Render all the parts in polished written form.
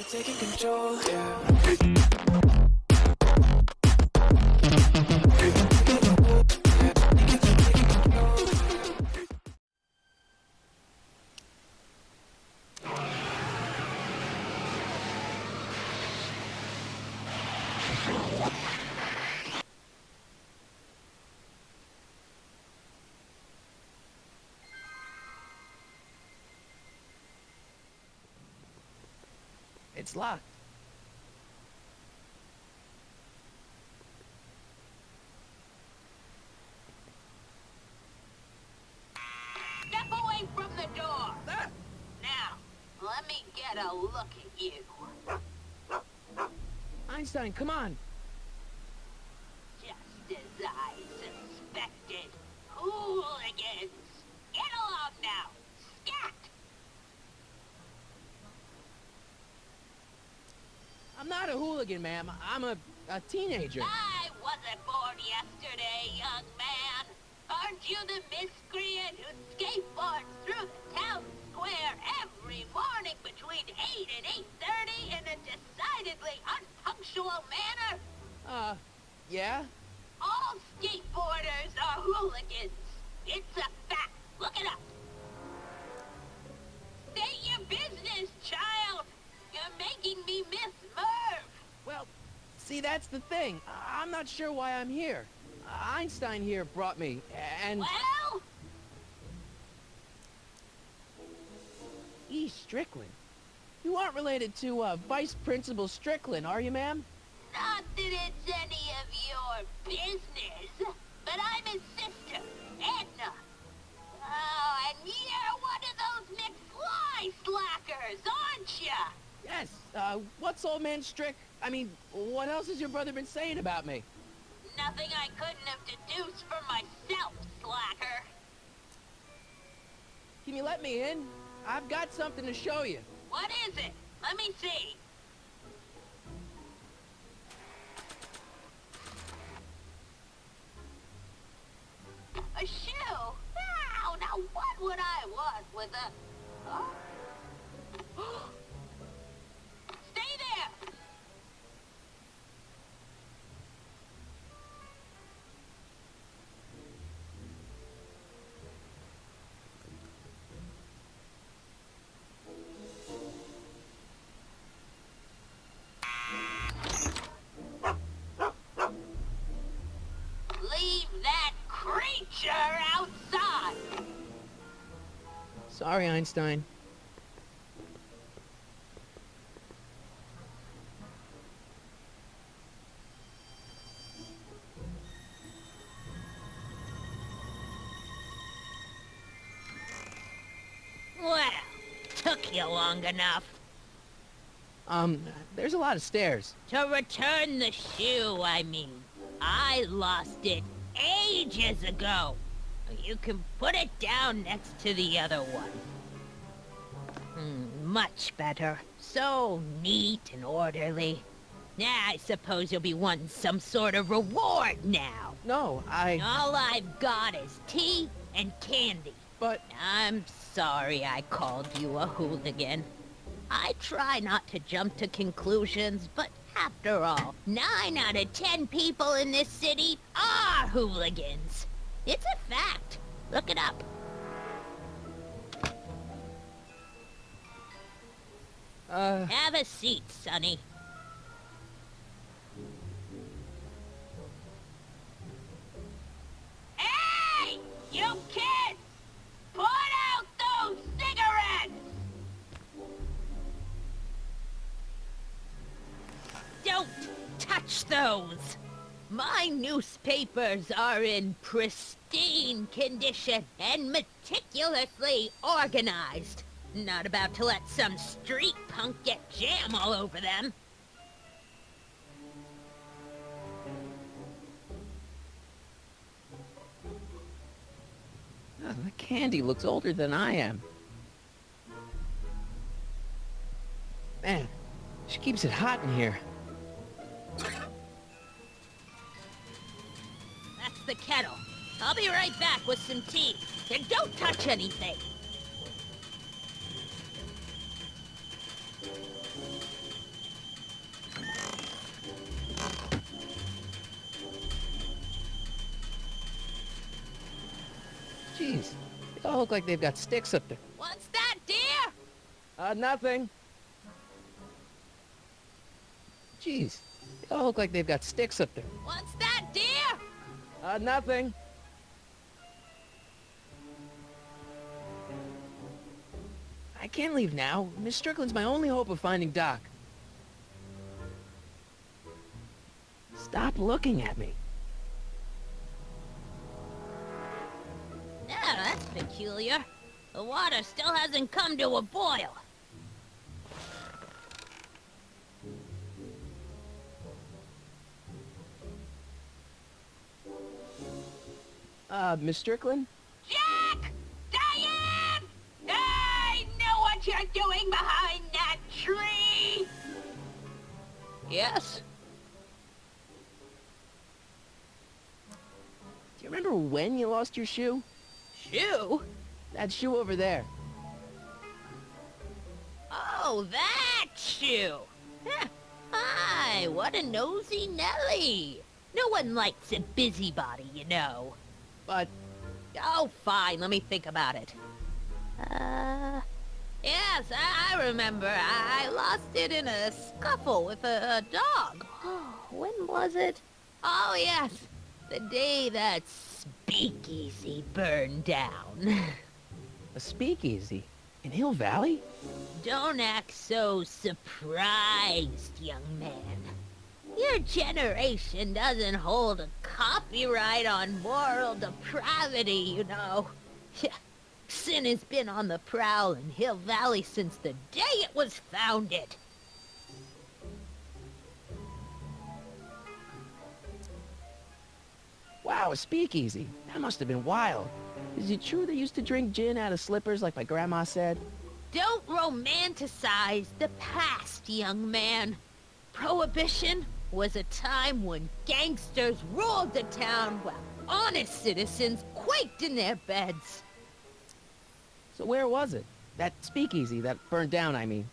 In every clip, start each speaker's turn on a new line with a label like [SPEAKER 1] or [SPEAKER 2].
[SPEAKER 1] taking control, yeah.
[SPEAKER 2] It's locked.
[SPEAKER 3] Step away from the door! Now, let me get a look at you.
[SPEAKER 2] Einstein, come on.
[SPEAKER 3] Just as I suspected. Hooligans! Get along now! Scat!
[SPEAKER 2] I'm not a hooligan, ma'am. I'm a teenager.
[SPEAKER 3] I wasn't born yesterday, young man. Aren't you the miscreant who skateboards through the town square every morning between 8 and 8:30 in a decidedly unpunctual manner?
[SPEAKER 2] Yeah?
[SPEAKER 3] All skateboarders are hooligans. It's a fact. Look it up. State your business, child. You're making me miss Merv.
[SPEAKER 2] Well, see, that's the thing. I'm not sure why I'm here. Einstein here brought me, and...
[SPEAKER 3] Well?
[SPEAKER 2] E. Strickland. You aren't related to, Vice Principal Strickland, are you, ma'am?
[SPEAKER 3] Not that it's any of your business, but I'm his sister, Edna. Oh, and you're one of those McFly slackers, aren't ya?
[SPEAKER 2] Yes, what's old man Strick? I mean, what else has your brother been saying about me?
[SPEAKER 3] Nothing I couldn't have deduced for myself, slacker.
[SPEAKER 2] Can you let me in? I've got something to show you.
[SPEAKER 3] What is it? Let me see. A shoe? Now what would I want with a... Huh? Stay there! Leave that creature outside!
[SPEAKER 2] Sorry, Einstein.
[SPEAKER 3] Well, took you long enough.
[SPEAKER 2] There's a lot of stairs.
[SPEAKER 3] To return the shoe, I mean. I lost it ages ago. You can put it down next to the other one. Much better. So neat and orderly. I suppose you'll be wanting some sort of reward now.
[SPEAKER 2] No,
[SPEAKER 3] All I've got is tea and candy.
[SPEAKER 2] But...
[SPEAKER 3] I'm sorry I called you a hooligan. I try not to jump to conclusions, but after all, 9 out of 10 people in this city are hooligans. It's a fact. Look it up. Have a seat, Sonny. Hey! You kids! Put out those cigarettes! Don't touch those! My newspapers are in pristine condition and meticulously organized. Not about to let some street punk get jam all over them.
[SPEAKER 2] Oh, the candy looks older than I am. Man, she keeps it hot in here.
[SPEAKER 3] That's the kettle. I'll be right back with some tea. And don't touch anything.
[SPEAKER 2] all look like they've got sticks up there.
[SPEAKER 3] What's that, dear?
[SPEAKER 2] Nothing. Jeez, they all look like they've got sticks up there.
[SPEAKER 3] What's that, dear?
[SPEAKER 2] Nothing. I can't leave now. Miss Strickland's my only hope of finding Doc. Stop looking at me.
[SPEAKER 3] Yeah, that's peculiar. The water still hasn't come to a boil.
[SPEAKER 2] Miss Strickland?
[SPEAKER 3] Jack! Diane! I know what you're doing behind that tree!
[SPEAKER 2] Yes? Do you remember when you lost your shoe?
[SPEAKER 3] Shoe?
[SPEAKER 2] That shoe over there.
[SPEAKER 3] Oh, that shoe! Huh. Hi, what a nosy Nelly! No one likes a busybody, you know.
[SPEAKER 2] But,
[SPEAKER 3] Oh, fine, let me think about it. Yes, I remember. I lost it in a scuffle with a dog. Oh, when was it? Oh, yes, the day that speakeasy burned down.
[SPEAKER 2] a speakeasy? In Hill Valley?
[SPEAKER 3] Don't act so surprised, young man. Your generation doesn't hold a copyright on moral depravity, you know. Sin has been on the prowl in Hill Valley since the day it was founded.
[SPEAKER 2] Wow, a speakeasy. That must have been wild. Is it true they used to drink gin out of slippers like my grandma said?
[SPEAKER 3] Don't romanticize the past, young man. Prohibition was a time when gangsters ruled the town while honest citizens quaked in their beds.
[SPEAKER 2] So where was it? That speakeasy that burned down, I mean.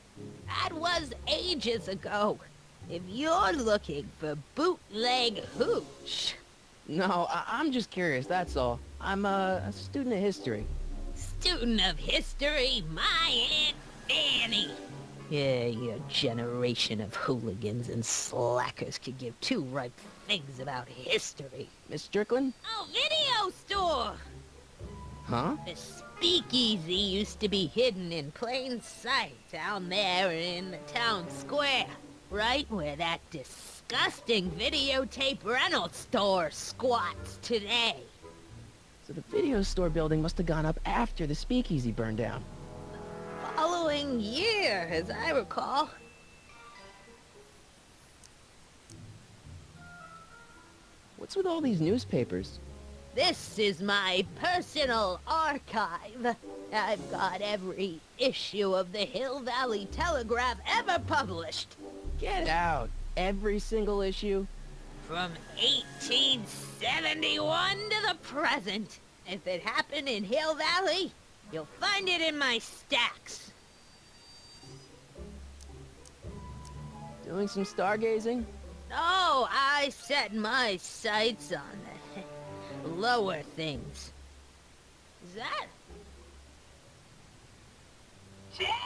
[SPEAKER 3] That was ages ago. If you're looking for bootleg hooch.
[SPEAKER 2] No, I'm just curious, that's all. I'm a student of history.
[SPEAKER 3] Student of history, my Aunt Fanny. Yeah, your generation of hooligans and slackers could give two ripe figs about history.
[SPEAKER 2] Miss Strickland?
[SPEAKER 3] Oh, video store!
[SPEAKER 2] Huh?
[SPEAKER 3] The speakeasy used to be hidden in plain sight down there in the town square. Right where that disgusting videotape rental store squats today.
[SPEAKER 2] So the video store building must have gone up after the speakeasy burned down.
[SPEAKER 3] Following year, as I recall.
[SPEAKER 2] What's with all these newspapers?
[SPEAKER 3] This is my personal archive. I've got every issue of the Hill Valley Telegraph ever published.
[SPEAKER 2] Get out. Every single issue?
[SPEAKER 3] From 1871 to the present. If it happened in Hill Valley, you'll find it in my stacks.
[SPEAKER 2] Doing some stargazing?
[SPEAKER 3] No, I set my sights on the lower things. Is that? Lieutenant!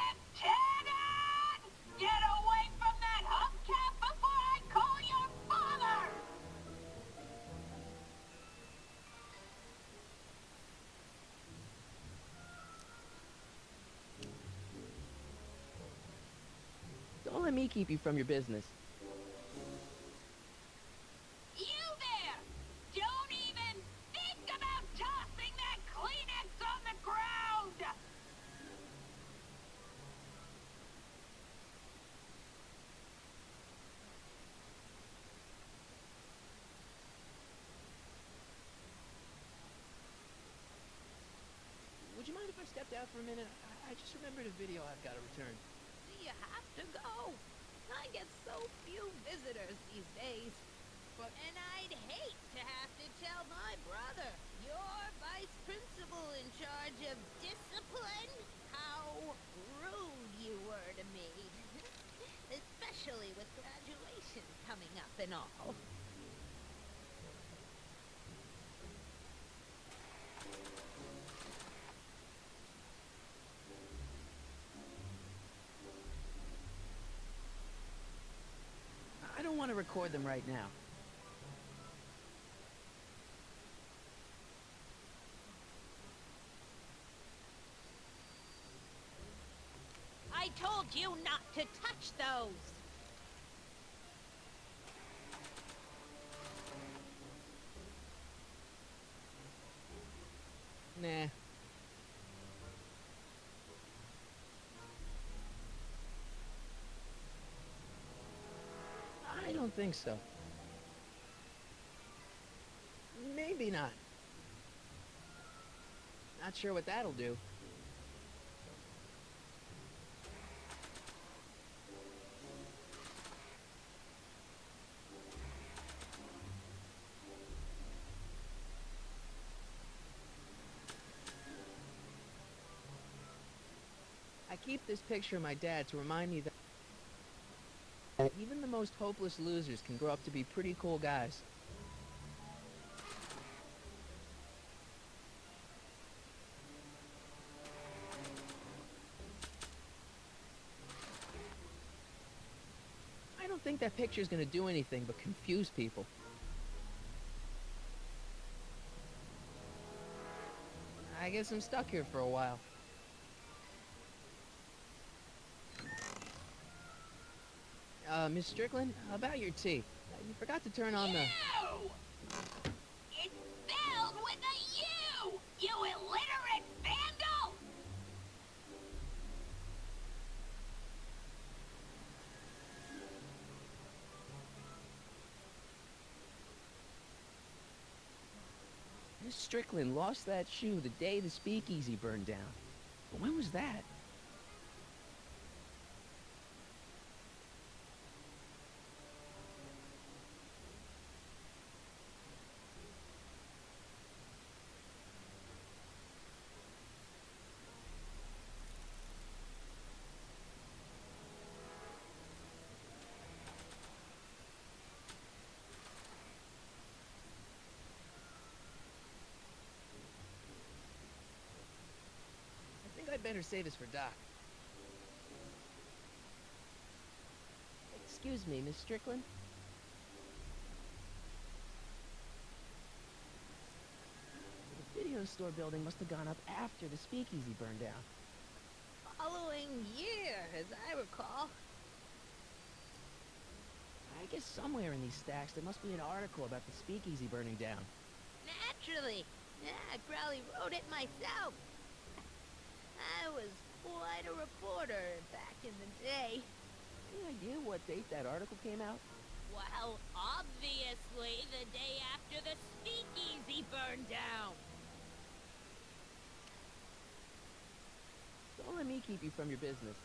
[SPEAKER 3] Get away from that hubcap before I call your father!
[SPEAKER 2] Don't let me keep you from your business.
[SPEAKER 3] You there! Don't even think about tossing that Kleenex on the ground!
[SPEAKER 2] Would you mind if I stepped out for a minute? I just remembered a video I've got to return.
[SPEAKER 3] You have to go. I get so few visitors these days. And I'd hate to have to tell my brother, your vice principal in charge of discipline, how rude you were to me. Especially with graduation coming up and all.
[SPEAKER 2] record them right now.
[SPEAKER 3] I told you not to touch those!
[SPEAKER 2] Nah. I don't think so. Maybe not. Not sure what that'll do. I keep this picture of my dad to remind me that even the most hopeless losers can grow up to be pretty cool guys. I don't think that picture's gonna do anything but confuse people. I guess I'm stuck here for a while. Miss Strickland, about your tea. You forgot to turn on the...
[SPEAKER 3] You! It's spelled with a U! You illiterate vandal!
[SPEAKER 2] Miss Strickland lost that shoe the day the speakeasy burned down. When was that? I think I'd better save this for Doc. Excuse me, Miss Strickland? The video store building must have gone up after the speakeasy burned down.
[SPEAKER 3] Following year, as I recall.
[SPEAKER 2] I guess somewhere in these stacks there must be an article about the speakeasy burning down.
[SPEAKER 3] Naturally. Yeah, I probably wrote it myself. I was quite a reporter back in the day.
[SPEAKER 2] Any idea what date that article came out?
[SPEAKER 3] Well, obviously the day after the speakeasy burned down.
[SPEAKER 2] Don't let me keep you from your business.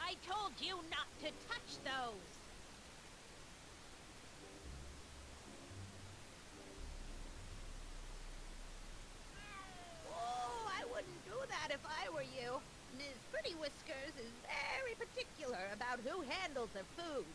[SPEAKER 3] I told you not to touch those. Oh, I wouldn't do that if I were you. Ms. Pretty Whiskers is very particular about who handles her food.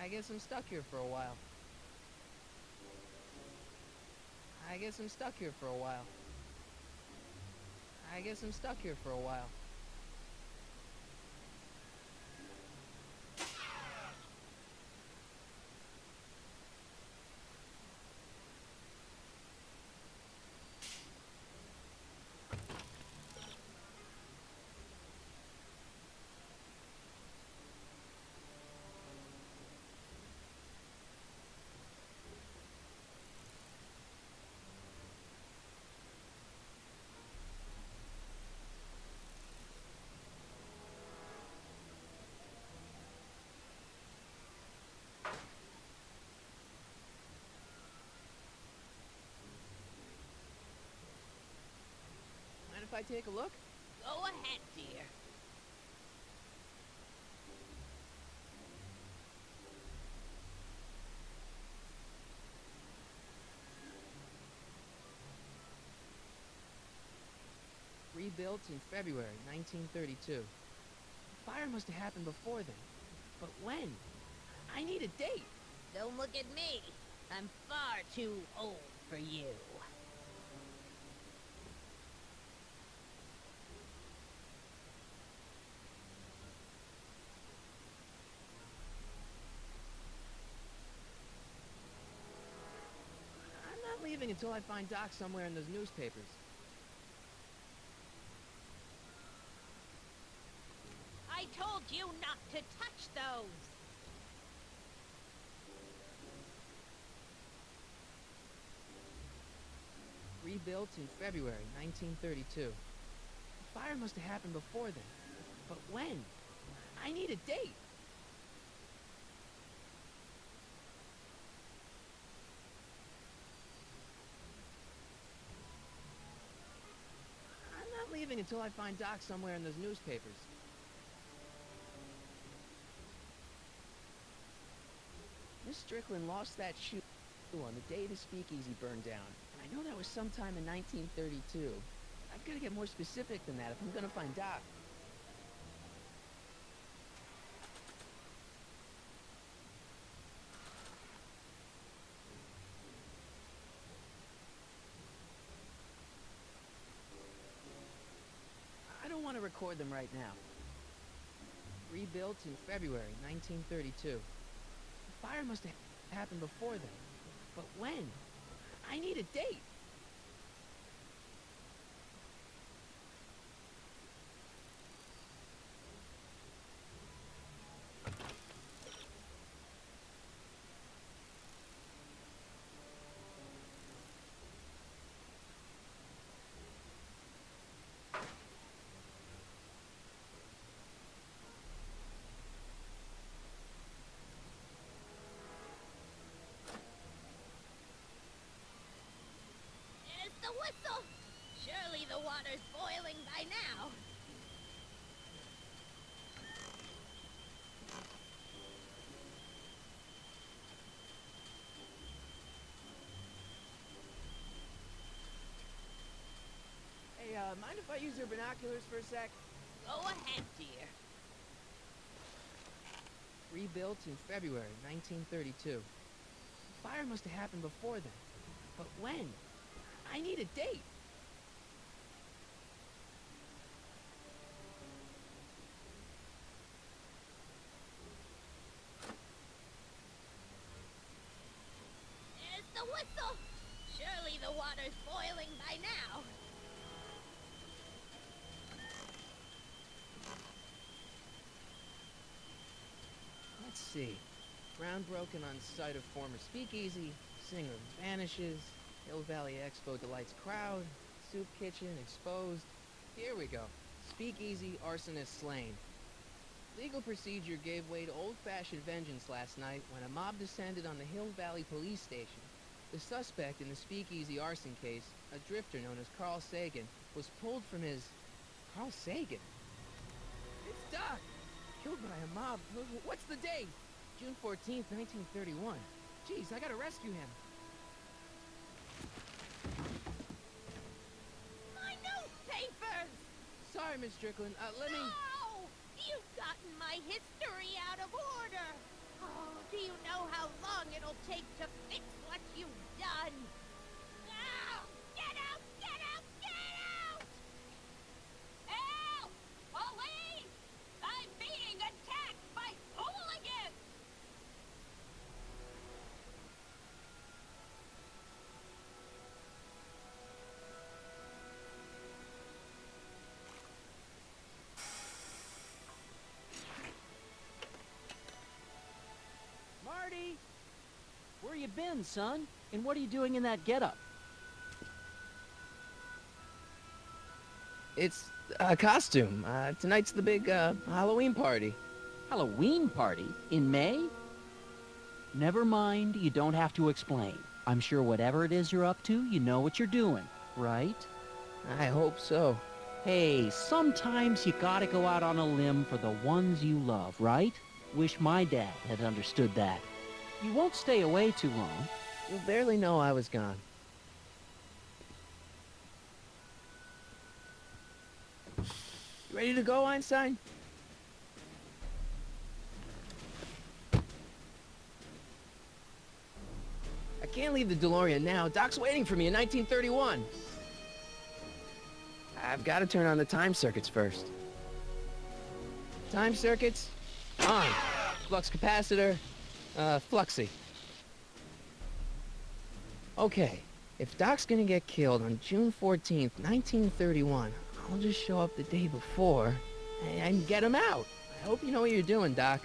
[SPEAKER 2] I guess I'm stuck here for a while. I guess I'm stuck here for a while. I guess I'm stuck here for a while. Mind if I take a look?
[SPEAKER 3] Go ahead, dear.
[SPEAKER 2] Rebuilt in February 1932. The fire must have happened before then. But when? I need a date.
[SPEAKER 3] Don't look at me. I'm far too old for you.
[SPEAKER 2] I'm not leaving until I find Doc somewhere in those newspapers.
[SPEAKER 3] I told you not to touch those.
[SPEAKER 2] Rebuilt in February 1932. The fire must have happened before then. But when? I need a date. I'm not leaving until I find Doc somewhere in those newspapers. Miss Strickland lost that shoe on the day the speakeasy burned down. And I know that was sometime in 1932. I've got to get more specific than that if I'm gonna find Doc. I don't want to record them right now. Rebuilt in February 1932. The fire must have happened before then. But when? I need a date.
[SPEAKER 3] There's the whistle. Surely the water's boiling by now.
[SPEAKER 2] Hey, mind if I use your binoculars for a sec?
[SPEAKER 3] Go ahead, dear.
[SPEAKER 2] Rebuilt in February 1932. The fire must have happened before then. But when? I need a date.
[SPEAKER 3] There's the whistle. Surely the water's boiling by now.
[SPEAKER 2] Let's see. Ground broken on site of former speakeasy. Singer vanishes. Hill Valley Expo delights crowd. Soup kitchen exposed. Here we go. Speakeasy arsonist slain. Legal procedure gave way to old-fashioned vengeance last night when a mob descended on the Hill Valley Police Station. The suspect in the speakeasy arson case, a drifter known as Carl Sagan, was pulled from his... Carl Sagan? It's Doc! Killed by a mob. What's the date? June 14th, 1931. Jeez, I gotta rescue him.
[SPEAKER 3] My newspapers!
[SPEAKER 2] Sorry, Miss Strickland. Let me...
[SPEAKER 3] No! You've gotten my history out of order! Oh, do you know how long it'll take to fix what you've done? No! Get out! Get out! Get out! Help! Police! I'm being attacked by hooligans!
[SPEAKER 2] Marty!
[SPEAKER 4] Where you been, son? And what are you doing in that getup?
[SPEAKER 2] It's a costume. Tonight's the big, Halloween party.
[SPEAKER 4] Halloween party? In May? Never mind, you don't have to explain. I'm sure whatever it is you're up to, you know what you're doing, right?
[SPEAKER 2] I hope so.
[SPEAKER 4] Hey, sometimes you gotta go out on a limb for the ones you love, right? Wish my dad had understood that. You won't stay away too long.
[SPEAKER 2] You'll barely know I was gone. You ready to go, Einstein? I can't leave the DeLorean now. Doc's waiting for me in 1931. I've got to turn on the time circuits first. Time circuits? On. Flux capacitor. Fluxy. Okay, if Doc's gonna get killed on June 14th, 1931, I'll just show up the day before and get him out. I hope you know what you're doing, Doc.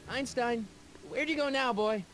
[SPEAKER 2] Einstein, where'd you go now, boy?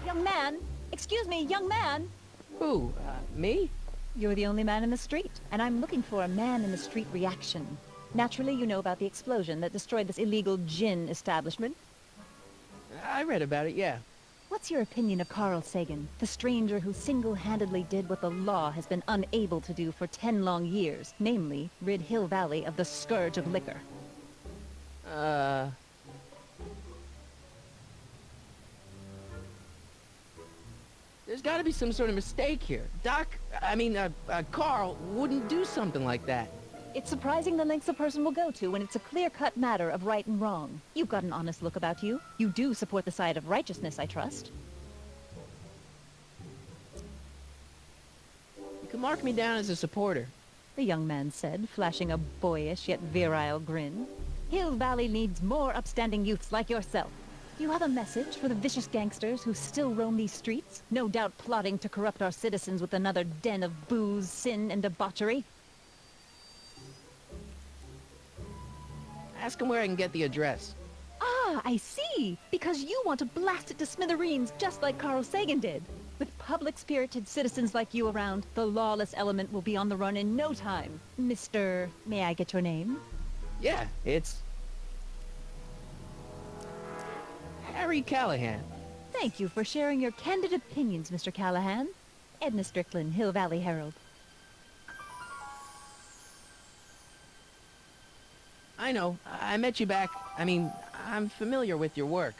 [SPEAKER 5] Young man! Excuse me, young man!
[SPEAKER 2] Who, me?
[SPEAKER 5] You're the only man in the street, and I'm looking for a man-in-the-street reaction. Naturally, you know about the explosion that destroyed this illegal gin establishment.
[SPEAKER 2] I read about it, yeah.
[SPEAKER 5] What's your opinion of Carl Sagan, the stranger who single-handedly did what the law has been unable to do for 10 long years, namely, rid Hill Valley of the scourge of liquor?
[SPEAKER 2] There's gotta be some sort of mistake here. Carl wouldn't do something like that.
[SPEAKER 5] It's surprising the lengths a person will go to when it's a clear-cut matter of right and wrong. You've got an honest look about you. You do support the side of righteousness, I trust.
[SPEAKER 2] You can mark me down as a supporter.
[SPEAKER 5] The young man said, flashing a boyish yet virile grin. Hill Valley needs more upstanding youths like yourself. You have a message for the vicious gangsters who still roam these streets, no doubt plotting to corrupt our citizens with another den of booze, sin, and debauchery?
[SPEAKER 2] Ask him where I can get the address.
[SPEAKER 5] Ah, I see! Because you want to blast it to smithereens just like Carl Sagan did. With public-spirited citizens like you around, the lawless element will be on the run in no time. Mr. May I get your name?
[SPEAKER 2] Yeah, it's... Harry Callahan.
[SPEAKER 5] Thank you for sharing your candid opinions, Mr. Callahan. Edna Strickland, Hill Valley Herald.
[SPEAKER 2] I know. I met you back. I'm familiar with your work.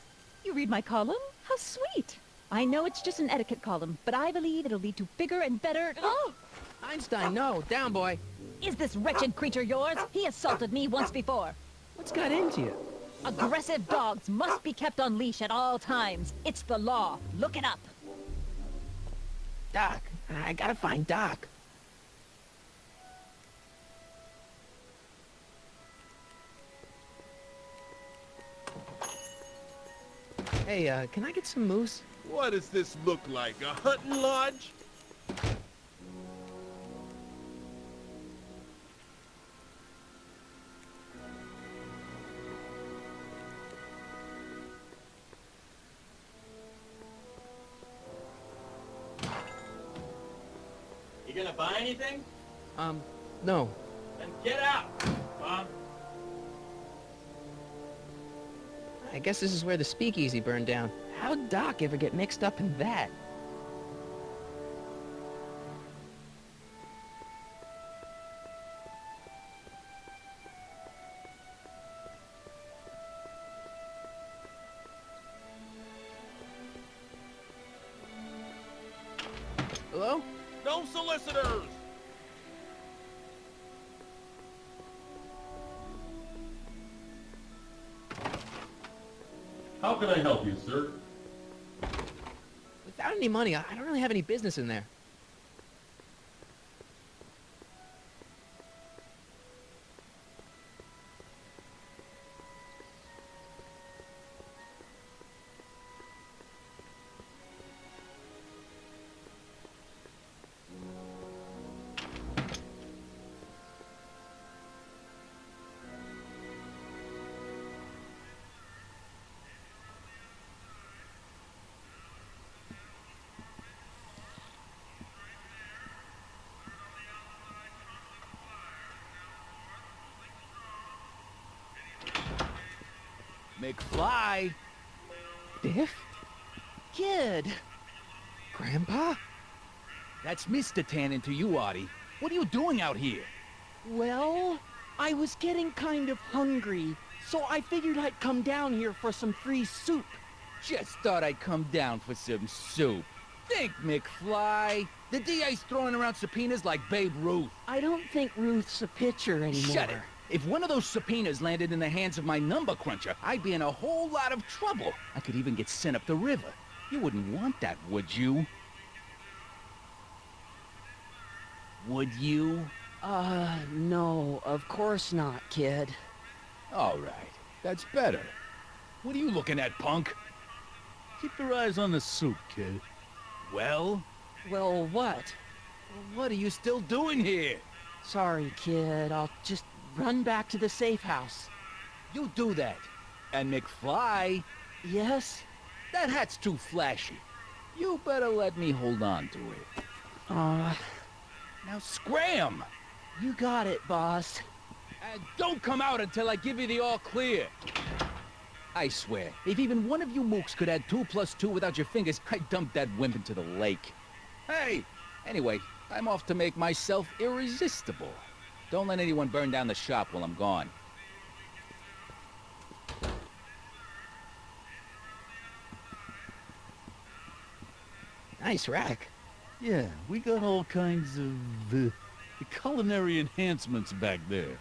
[SPEAKER 5] You read my column? How sweet! I know it's just an etiquette column, but I believe it'll lead to bigger and better... Oh!
[SPEAKER 2] Einstein, no. Down, boy.
[SPEAKER 5] Is this wretched creature yours? He assaulted me once before.
[SPEAKER 2] What's got into you?
[SPEAKER 5] Aggressive dogs must be kept on leash at all times. It's the law. Look it up.
[SPEAKER 2] Doc. I gotta find Doc. Hey, can I get some moose?
[SPEAKER 6] What does this look like, a hunting lodge?
[SPEAKER 7] You gonna buy anything?
[SPEAKER 2] No.
[SPEAKER 7] Then get out, Bob.
[SPEAKER 2] I guess this is where the speakeasy burned down. How'd Doc ever get mixed up in that? Hello?
[SPEAKER 6] No solicitors!
[SPEAKER 8] How can I help you, sir?
[SPEAKER 2] Without any money, I don't really have any business in there.
[SPEAKER 9] McFly!
[SPEAKER 2] Biff?
[SPEAKER 9] Kid!
[SPEAKER 2] Grandpa?
[SPEAKER 9] That's Mr. Tannen to you, Artie. What are you doing out here?
[SPEAKER 4] Well, I was getting kind of hungry, so I figured I'd come down here for some free soup.
[SPEAKER 9] Just thought I'd come down for some soup. Think, McFly. The DA's throwing around subpoenas like Babe Ruth.
[SPEAKER 4] I don't think Ruth's a pitcher anymore.
[SPEAKER 9] Shut it. If one of those subpoenas landed in the hands of my number cruncher, I'd be in a whole lot of trouble. I could even get sent up the river. You wouldn't want that, would you? Would you?
[SPEAKER 4] No, of course not, kid.
[SPEAKER 9] All right. That's better. What are you looking at, punk?
[SPEAKER 8] Keep your eyes on the soup, kid.
[SPEAKER 9] Well?
[SPEAKER 4] Well, what?
[SPEAKER 9] What are you still doing here?
[SPEAKER 4] Sorry, kid. I'll just run back to the safe house.
[SPEAKER 9] You do that. And McFly,
[SPEAKER 4] Yes?
[SPEAKER 9] that hat's too flashy. You better let me hold on to it. Now scram!
[SPEAKER 4] You got it, boss.
[SPEAKER 9] And don't come out until I give you the all clear. I swear, if even one of you mooks could add 2 + 2 without your fingers, I'd dump that wimp into the lake. Hey! Anyway, I'm off to make myself irresistible. Don't let anyone burn down the shop while I'm gone.
[SPEAKER 2] Nice rack.
[SPEAKER 8] Yeah, we got all kinds of culinary enhancements back there.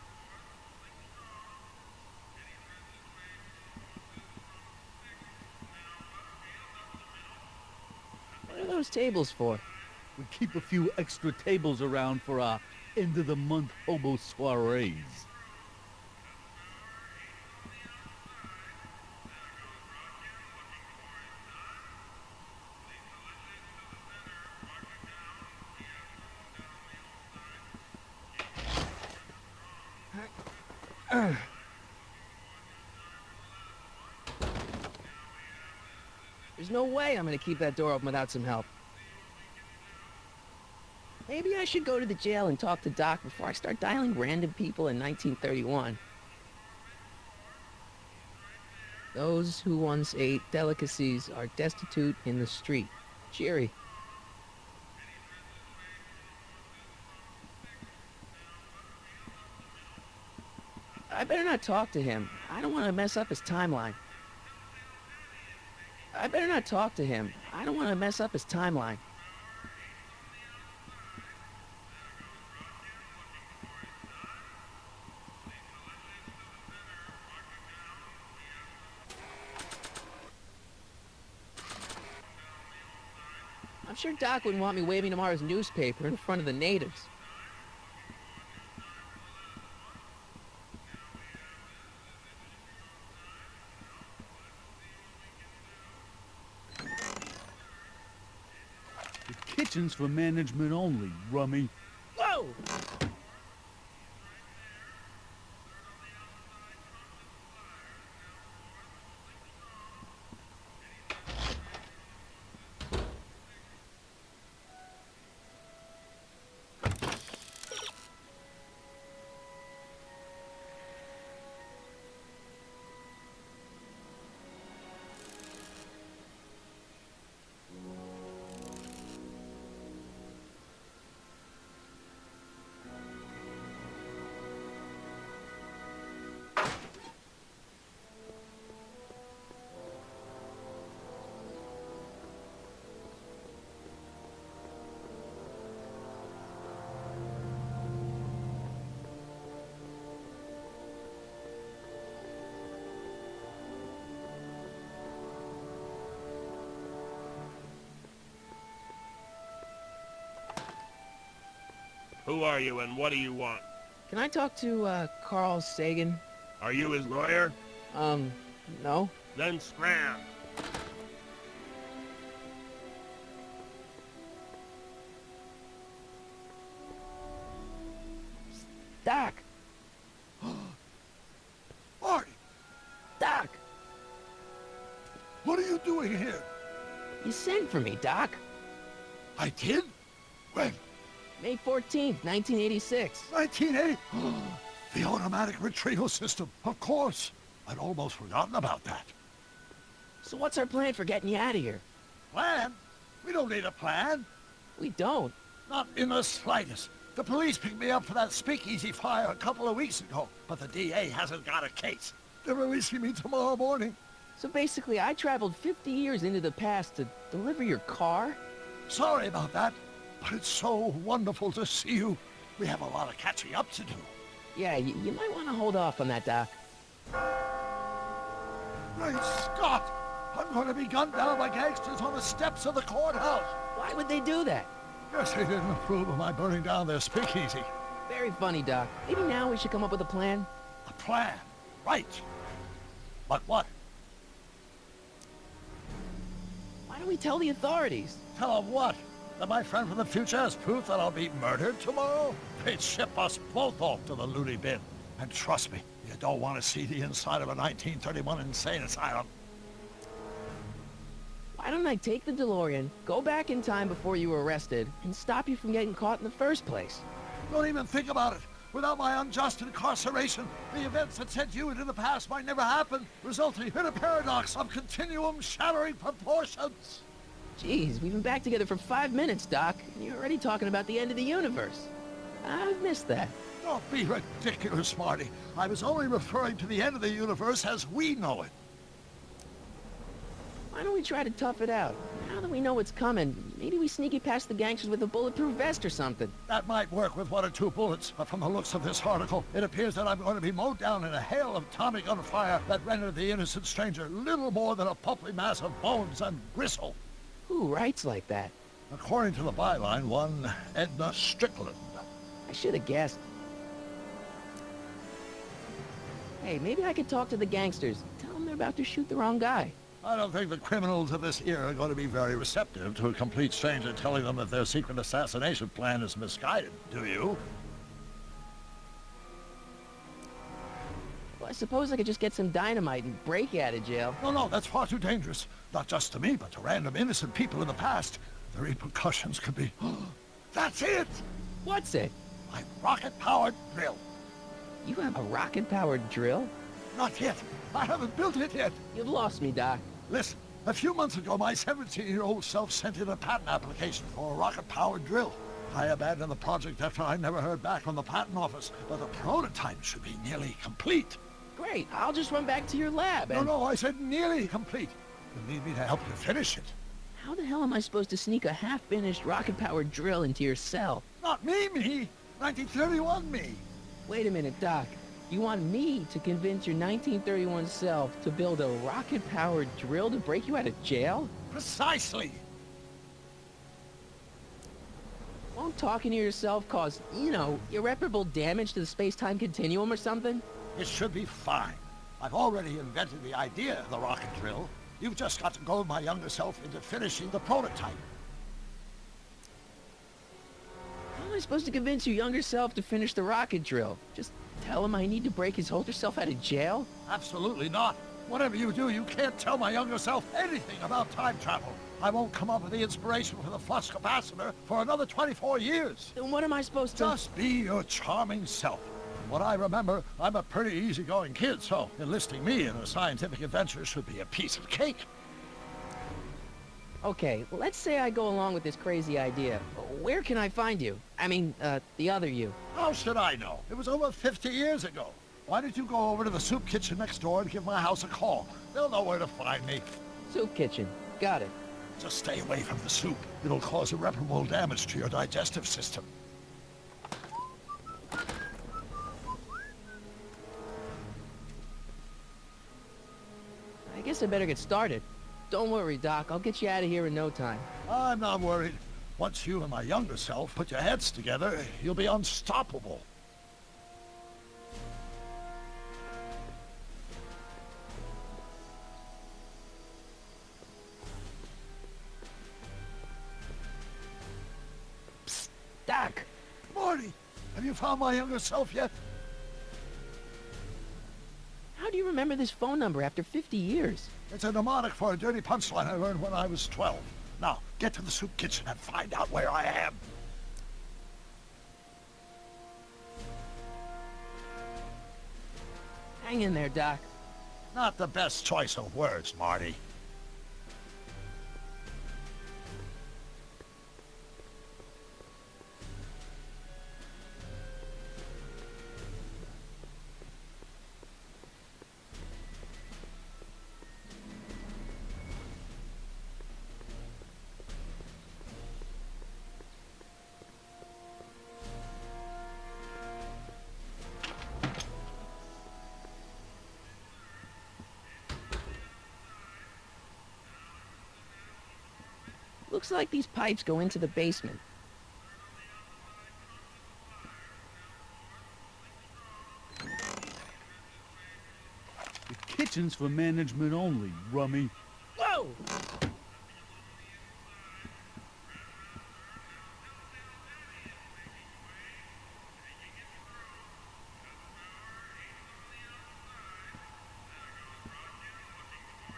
[SPEAKER 2] What are those tables for?
[SPEAKER 8] We keep a few extra tables around for our end-of-the-month hobo soirees.
[SPEAKER 2] There's no way I'm gonna keep that door open without some help. Maybe I should go to the jail and talk to Doc before I start dialing random people in 1931. Those who once ate delicacies are destitute in the street. Cheery. I better not talk to him. I don't want to mess up his timeline. I better not talk to him. I don't want to mess up his timeline. I'm sure Doc wouldn't want me waving tomorrow's newspaper in front of the natives.
[SPEAKER 8] The kitchen's for management only, rummy.
[SPEAKER 2] Whoa!
[SPEAKER 6] Who are you and what do you want?
[SPEAKER 2] Can I talk to, Carl Sagan?
[SPEAKER 6] Are you his lawyer?
[SPEAKER 2] No.
[SPEAKER 6] Then scram.
[SPEAKER 2] Doc!
[SPEAKER 10] Marty,
[SPEAKER 2] Doc!
[SPEAKER 10] what are you doing here?
[SPEAKER 2] You sent for me, Doc.
[SPEAKER 10] I did? When?
[SPEAKER 2] May 14th, 1986.
[SPEAKER 10] 1980? The automatic retrieval system, of course. I'd almost forgotten about that.
[SPEAKER 2] So what's our plan for getting you out of here?
[SPEAKER 10] Plan? We don't need a plan.
[SPEAKER 2] We don't.
[SPEAKER 10] Not in the slightest. The police picked me up for that speakeasy fire a couple of weeks ago, but the DA hasn't got a case. They're releasing me tomorrow morning.
[SPEAKER 2] So basically, I traveled 50 years into the past to deliver your car?
[SPEAKER 10] Sorry about that, but it's so wonderful to see you. We have a lot of catching up to do.
[SPEAKER 2] Yeah, you might want to hold off on that, Doc.
[SPEAKER 10] Great Scott! I'm going to be gunned down by gangsters on the steps of the courthouse.
[SPEAKER 2] Why would they do that?
[SPEAKER 10] Guess they didn't approve of my burning down their speakeasy.
[SPEAKER 2] Very funny, Doc. Maybe now we should come up with a plan?
[SPEAKER 10] A plan? Right. But what?
[SPEAKER 2] Why don't we tell the authorities?
[SPEAKER 10] Tell them what? That my friend from the future has proof that I'll be murdered tomorrow? They'd ship us both off to the loony bin. And trust me, you don't want to see the inside of a 1931 insane asylum.
[SPEAKER 2] Why don't I take the DeLorean, go back in time before you were arrested, and stop you from getting caught in the first place?
[SPEAKER 10] Don't even think about it. Without my unjust incarceration, the events that sent you into the past might never happen, resulting in a paradox of continuum-shattering proportions.
[SPEAKER 2] Jeez, we've been back together for 5 minutes, Doc, and you're already talking about the end of the universe. I've missed that.
[SPEAKER 10] Don't be ridiculous, Marty. I was only referring to the end of the universe as we know it.
[SPEAKER 2] Why don't we try to tough it out? Now that we know what's coming, maybe we sneak it past the gangsters with a bulletproof vest or something.
[SPEAKER 10] That might work with 1 or 2 bullets, but from the looks of this article, it appears that I'm going to be mowed down in a hail of Tommy gun fire that rendered the innocent stranger little more than a pulpy mass of bones and gristle.
[SPEAKER 2] Who writes like that?
[SPEAKER 10] According to the byline, one Edna Strickland.
[SPEAKER 2] I should have guessed. Hey, maybe I could talk to the gangsters. Tell them they're about to shoot the wrong guy.
[SPEAKER 10] I don't think the criminals of this era are going to be very receptive to a complete stranger telling them that their secret assassination plan is misguided, do you?
[SPEAKER 2] I suppose I could just get some dynamite and break out of jail.
[SPEAKER 10] No, that's far too dangerous. Not just to me, but to random innocent people in the past. The repercussions could be... That's it!
[SPEAKER 2] What's it?
[SPEAKER 10] My rocket-powered drill.
[SPEAKER 2] You have a rocket-powered drill?
[SPEAKER 10] Not yet. I haven't built it yet.
[SPEAKER 2] You've lost me, Doc.
[SPEAKER 10] Listen, a few months ago, my 17-year-old self sent in a patent application for a rocket-powered drill. I abandoned the project after I never heard back from the patent office, but the prototype should be nearly complete.
[SPEAKER 2] Great. I'll just run back to your lab and...
[SPEAKER 10] No, I said nearly complete. You need me to help you finish it.
[SPEAKER 2] How the hell am I supposed to sneak a half-finished rocket-powered drill into your cell?
[SPEAKER 10] Not me. 1931 me.
[SPEAKER 2] Wait a minute, Doc. You want me to convince your 1931 self to build a rocket-powered drill to break you out of jail?
[SPEAKER 10] Precisely.
[SPEAKER 2] Won't talking to yourself cause, irreparable damage to the space-time continuum or something?
[SPEAKER 10] It should be fine. I've already invented the idea of the rocket drill. You've just got to goad my younger self into finishing the prototype.
[SPEAKER 2] How am I supposed to convince your younger self to finish the rocket drill? Just tell him I need to break his older self out of jail?
[SPEAKER 10] Absolutely not. Whatever you do, you can't tell my younger self anything about time travel. I won't come up with the inspiration for the flux capacitor for another 24 years.
[SPEAKER 2] Then what am I supposed to...
[SPEAKER 10] Just be your charming self. From what I remember, I'm a pretty easygoing kid, so enlisting me in a scientific adventure should be a piece of cake.
[SPEAKER 2] Okay, let's say I go along with this crazy idea. Where can I find you? I mean, the other you.
[SPEAKER 10] How should I know? It was over 50 years ago. Why don't you go over to the soup kitchen next door and give my house a call? They'll know where to find me.
[SPEAKER 2] Soup kitchen. Got it.
[SPEAKER 10] Just stay away from the soup. It'll cause irreparable damage to your digestive system.
[SPEAKER 2] I guess I better get started. Don't worry, Doc. I'll get you out of here in no time.
[SPEAKER 10] I'm not worried. Once you and my younger self put your heads together, you'll be unstoppable.
[SPEAKER 2] Psst, Doc!
[SPEAKER 10] Marty, have you found my younger self yet?
[SPEAKER 2] How do you remember this phone number after 50 years?
[SPEAKER 10] It's a mnemonic for a dirty punchline I learned when I was 12. Now, get to the soup kitchen and find out where I am.
[SPEAKER 2] Hang in there, Doc.
[SPEAKER 10] Not the best choice of words, Marty.
[SPEAKER 2] Looks like these pipes go into the basement.
[SPEAKER 8] The kitchen's for management only, rummy.
[SPEAKER 2] Whoa!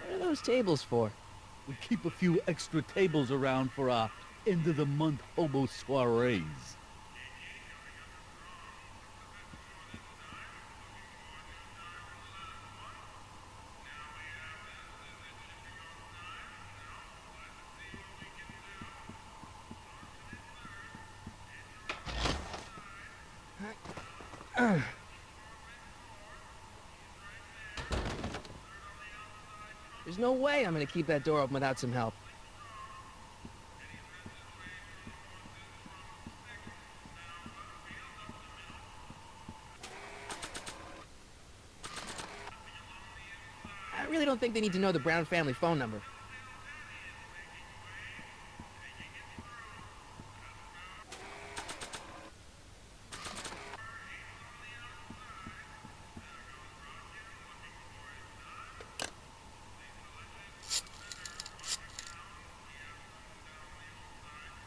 [SPEAKER 2] What are those tables for?
[SPEAKER 8] We keep a few extra tables around for our end-of-the-month hobo soirees.
[SPEAKER 2] There's no way I'm gonna keep that door open without some help. I really don't think they need to know the Brown family phone number.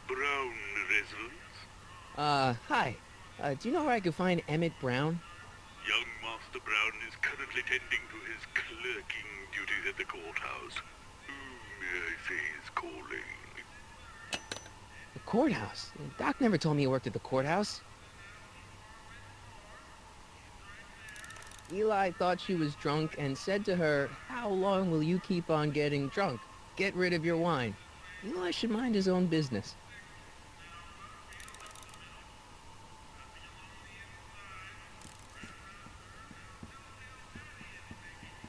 [SPEAKER 6] Brown residence?
[SPEAKER 2] Hi. Do you know where I could find Emmett Brown?
[SPEAKER 6] Young Master Brown is currently
[SPEAKER 11] attending to his clerking duties at the courthouse. Who, may I say, is calling?
[SPEAKER 2] The courthouse? Doc never told me he worked at the courthouse. Eli thought she was drunk and said to her, "How long will you keep on getting drunk? Get rid of your wine." Eli should mind his own business.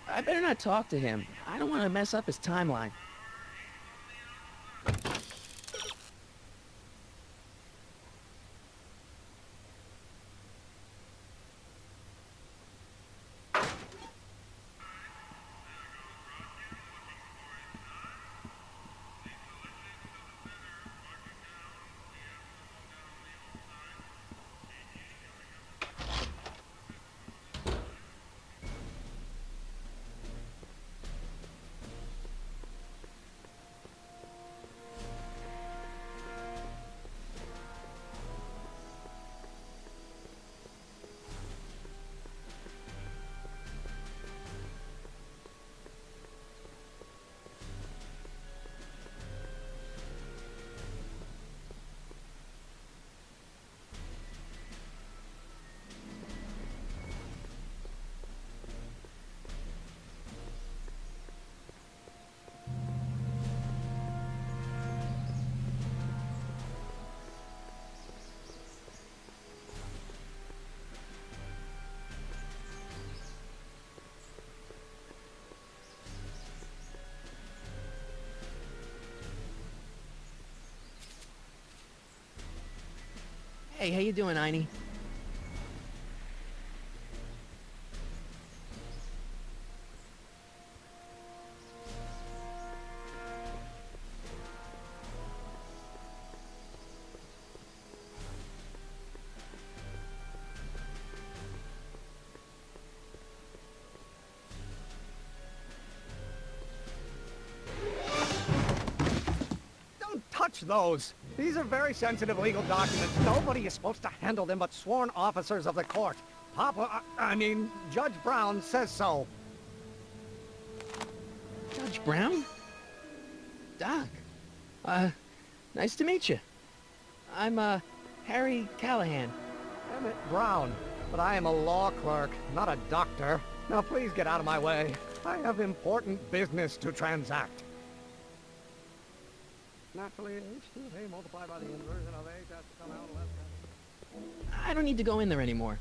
[SPEAKER 2] I better not talk to him. I don't want to mess up his timeline. Hey, how you doing, Einie?
[SPEAKER 12] Don't touch those! These are very sensitive legal documents. Nobody is supposed to handle them but sworn officers of the court. I mean, Judge Brown says so.
[SPEAKER 2] Judge Brown? Doc. Nice to meet you. I'm, Harry Callahan.
[SPEAKER 12] Emmett Brown. But I am a law clerk, not a doctor. Now please get out of my way. I have important business to transact. Naturally, H2A multiplied by the inversion of H has to come out less than...
[SPEAKER 2] I don't need to go in there anymore.